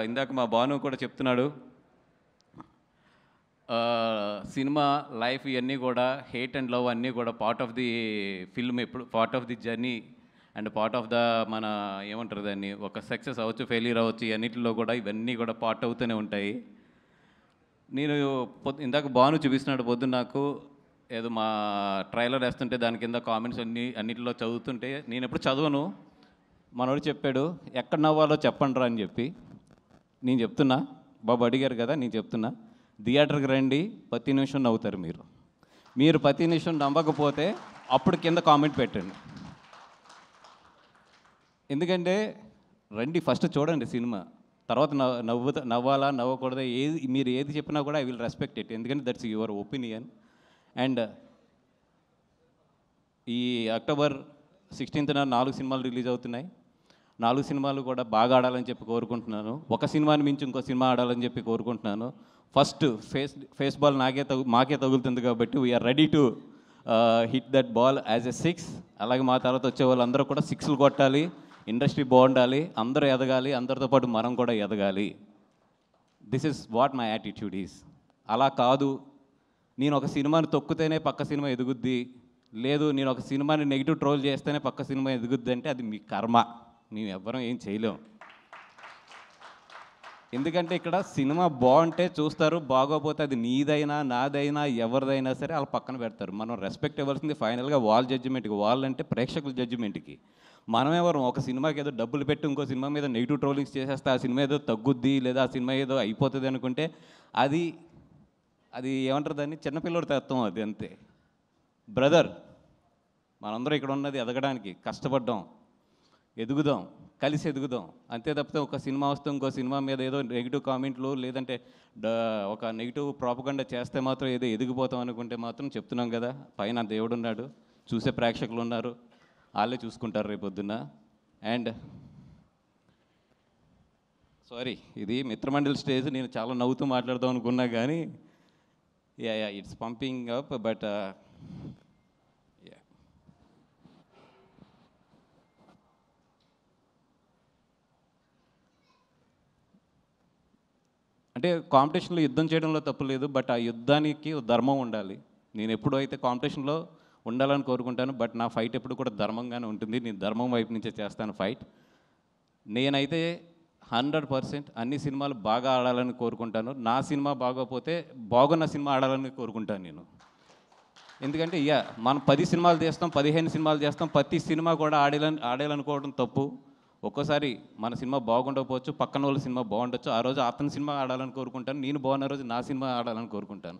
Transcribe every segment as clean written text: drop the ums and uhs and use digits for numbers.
ఇందాక మా భాను కూడా చెప్తున్నాడు, సినిమా లైఫ్ ఇవన్నీ కూడా హేట్ అండ్ లవ్ అన్నీ కూడా పార్ట్ ఆఫ్ ది ఫిల్మ్, ఎప్పుడు part of the journey and part of the మన ఏమంటారు దాన్ని, ఒక సక్సెస్ అవ్వచ్చు, ఫెయిల్యూర్ అవ్వచ్చు, అన్నింటిలో కూడా ఇవన్నీ కూడా పార్ట్ అవుతూనే ఉంటాయి. నేను ఇందాక భాను చూపిస్తున్నాడు పొద్దున్న నాకు, ఏదో మా ట్రైలర్ వేస్తుంటే దాని కింద కామెంట్స్ అన్నింటిలో చదువుతుంటే, నేను ఎప్పుడు చదవను. మనోడు చెప్పాడు ఎక్కడ నవ్వాలో చెప్పండి రా అని చెప్పి. నేను చెప్తున్నా, బాబు అడిగారు కదా, నేను చెప్తున్నా, థియేటర్కి రండి, ప్రతి నిమిషం నవ్వుతారు మీరు. మీరు ప్రతి నిమిషం నవ్వకపోతే అప్పుడు కింద కామెంట్ పెట్టండి. ఎందుకంటే రండి, ఫస్ట్ చూడండి సినిమా, తర్వాత నవ్వాలా నవ్వకూడదా ఏది మీరు ఏది చెప్పినా కూడా ఐ విల్ రెస్పెక్ట్ ఇట్, ఎందుకంటే దట్స్ యువర్ ఒపీనియన్. అండ్ ఈ అక్టోబర్ 16th 4 సినిమాలు రిలీజ్ అవుతున్నాయి. 4 సినిమాలు కూడా బాగా ఆడాలని చెప్పి కోరుకుంటున్నాను. ఒక సినిమాని మించి ఇంకో సినిమా ఆడాలని చెప్పి కోరుకుంటున్నాను. ఫస్ట్ ఫేస్ బాల్ మాకే తగులుతుంది కాబట్టి we're ready to hit that ball as a 6. అలాగే మా తర్వాత వచ్చే వాళ్ళందరూ కూడా 6లు కొట్టాలి, ఇండస్ట్రీ బాగుండాలి, అందరూ ఎదగాలి, అందరితో పాటు మనం కూడా ఎదగాలి. This is what my attitude is. అలా కాదు నేను ఒక సినిమాని తొక్కితేనే పక్క సినిమా ఎదుగుద్ది, లేదు నేను ఒక సినిమాని నెగిటివ్ ట్రోల్ చేస్తేనే పక్క సినిమా ఎదుగుద్ది అంటే అది మీ కర్మ, మేము ఎవ్వరం ఏం చేయలేం. ఎందుకంటే ఇక్కడ సినిమా బాగుంటే చూస్తారు, బాగోపోతే అది నీదైనా నాదైనా ఎవరిదైనా సరే వాళ్ళు పక్కన పెడతారు. మనం రెస్పెక్ట్ ఇవ్వాల్సింది ఫైనల్గా వాళ్ళ జడ్జిమెంట్కి, వాళ్ళంటే ప్రేక్షకుల జడ్జిమెంట్కి. మనమెవరం ఒక సినిమాకి ఏదో డబ్బులు పెట్టి ఇంకో సినిమా మీద నెగిటివ్ ట్రోలింగ్స్ చేసేస్తే ఆ సినిమా ఏదో తగ్గుద్ది లేదా ఆ సినిమా ఏదో అయిపోతుంది అనుకుంటే అది ఏమంటారు దాన్ని, చిన్నపిల్లడి తత్వం అది, అంతే. బ్రదర్, మనందరం ఇక్కడ ఉన్నది ఎదగడానికి, కష్టపడ్డాం, ఎదుగుదాం, కలిసి ఎదుగుదాం, అంతే తప్పితే ఒక సినిమా వస్తే ఇంకో సినిమా మీద ఏదో నెగిటివ్ కామెంట్లు లేదంటే ఒక నెగిటివ్ ప్రాపగండా చేస్తే మాత్రం ఏదో ఎదిగిపోతాం అనుకుంటే మాత్రం చెప్తున్నాం కదా, పైన దేవుడు ఉన్నాడు, చూసే ప్రేక్షకులు ఉన్నారు, వాళ్ళే చూసుకుంటారు రేపొద్దున్న. అండ్ సారీ, ఇది మిత్రమండలి స్టేజ్, నేను చాలా నవ్వుతూ మాట్లాడదాం అనుకున్నా కానీ ఇట్స్ పంపింగ్ అప్, బట్ అంటే కాంపిటీషన్లో యుద్ధం చేయడంలో తప్పు లేదు, బట్ ఆ యుద్ధానికి ధర్మం ఉండాలి. నేను ఎప్పుడు అయితే కాంపిటీషన్లో ఉండాలని కోరుకుంటాను, బట్ నా ఫైట్ ఎప్పుడు కూడా ధర్మంగానే ఉంటుంది. నేను ధర్మం వైపు నుంచే చేస్తాను ఫైట్. నేనైతే 100% అన్ని సినిమాలు బాగా ఆడాలని కోరుకుంటాను. నా సినిమా బాగోపోతే బాగున్న సినిమా ఆడాలని కోరుకుంటాను నేను. ఎందుకంటే మనం 10 సినిమాలు చేస్తాం, 15 సినిమాలు చేస్తాం, ప్రతి సినిమా కూడా ఆడాలనుకోవడం తప్పు. ఒక్కోసారి మన సినిమా బాగుండకపోవచ్చు, పక్కన వాళ్ళ సినిమా బాగుండొచ్చు, ఆ రోజు అతని సినిమా ఆడాలని కోరుకుంటాను, నేను బాగున్న రోజు నా సినిమా ఆడాలని కోరుకుంటాను.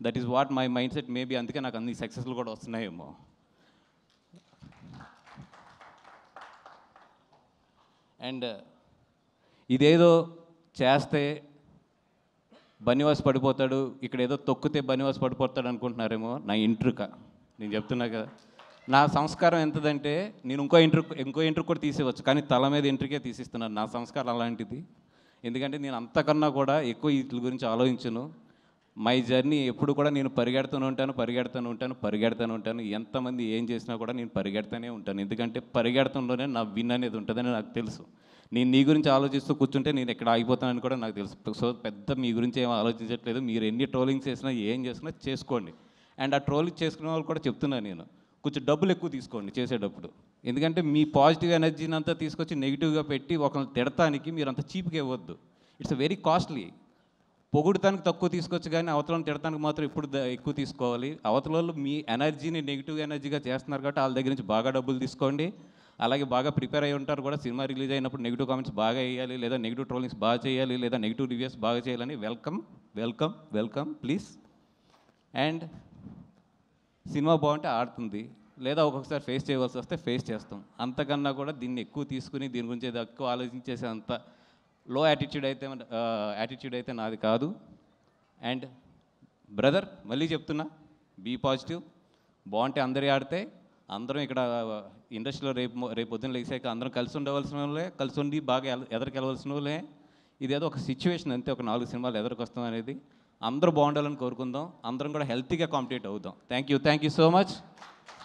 That is what my mind set. Maybe అందుకే నాకు అన్ని సక్సెస్లు కూడా వస్తున్నాయేమో. అండ్ ఇదేదో చేస్తే బనివాస్ పడిపోతాడు, ఇక్కడ ఏదో తొక్కితే బనివాస్ పడిపోతాడు అనుకుంటున్నారేమో. నా ఇంట్రుక, నేను చెప్తున్నా కదా, నా సంస్కారం ఎంతదంటే నేను ఇంకో ఇంట్రుక్ కూడా తీసేవచ్చు, కానీ తల మీద ఇంట్రుకే తీసిస్తున్నాను. నా సంస్కారం అలాంటిది. ఎందుకంటే నేను అంతకన్నా కూడా ఎక్కువ వీటి గురించి ఆలోచించను. మై జర్నీ ఎప్పుడు కూడా నేను పరిగెడుతూనే ఉంటాను. ఎంతమంది ఏం చేసినా కూడా నేను పరిగెడుతూనే ఉంటాను. ఎందుకంటే పరిగెడతంలోనే నా విన్ అనేది ఉంటుందని నాకు తెలుసు. నేను నీ గురించి ఆలోచిస్తూ కూర్చుంటే నేను ఎక్కడ ఆగిపోతానని కూడా నాకు తెలుసు. సో పెద్ద మీ గురించి ఏం ఆలోచించట్లేదు. మీరు ఎన్ని ట్రోలింగ్స్ చేసినా ఏం చేసినా చేసుకోండి. అండ్ ఆ ట్రోలింగ్ చేసుకునే వాళ్ళు కూడా చెప్తున్నాను నేను, కొంచెం డబ్బులు ఎక్కువ తీసుకోండి చేసేటప్పుడు. ఎందుకంటే మీ పాజిటివ్ ఎనర్జీని అంతా తీసుకొచ్చి నెగిటివ్గా పెట్టి ఒకరిని తిడటానికి మీరు అంత చీప్గా ఇవ్వద్దు. It's very costly. పొగుడుతానికి తక్కువ తీసుకొచ్చు, కానీ అవతలను తిడటానికి మాత్రం ఇప్పుడు ఎక్కువ తీసుకోవాలి. అవతల వాళ్ళు మీ ఎనర్జీని నెగిటివ్ ఎనర్జీగా చేస్తున్నారు కాబట్టి వాళ్ళ దగ్గర నుంచి బాగా డబ్బులు తీసుకోండి. అలాగే బాగా ప్రిపేర్ అయి ఉంటారు కూడా, సినిమా రిలీజ్ అయినప్పుడు నెగిటివ్ కామెంట్స్ బాగా వేయాలి, లేదా నెగిటివ్ ట్రోలింగ్స్ బాగా చేయాలి, లేదా నెగిటివ్ రివ్యూస్ బాగా చేయాలని వెల్కమ్ ప్లీజ్. అండ్ సినిమా బాగుంటే ఆడుతుంది, లేదా ఒక్కొక్కసారి ఫేస్ చేయవలసి వస్తే ఫేస్ చేస్తాం. అంతకన్నా కూడా దీన్ని ఎక్కువ తీసుకుని దీని గురించి ఏదో ఎక్కువ ఆలోచించేసే అంత లో యాటిట్యూడ్ అయితే నాది కాదు. అండ్ బ్రదర్, మళ్ళీ చెప్తున్నా, బీ పాజిటివ్. బాగుంటే అందరి ఆడితే అందరం ఇక్కడ ఇండస్ట్రీలో రేపు పొద్దున్న లేచాక అందరం కలిసి ఉండవలసిన వాళ్ళే, కలిసి ఉండి బాగా ఎదరికెళ్ళవలసిన వాళ్ళే. ఇదేదో ఒక సిచ్యువేషన్ అంతే, ఒక 4 సినిమాలు ఎదరికొస్తాం అనేది. అందరూ బాగుండాలని కోరుకుందాం, అందరం కూడా హెల్తీగా కాంపిటేట్ అవుదాం. Thank you so much.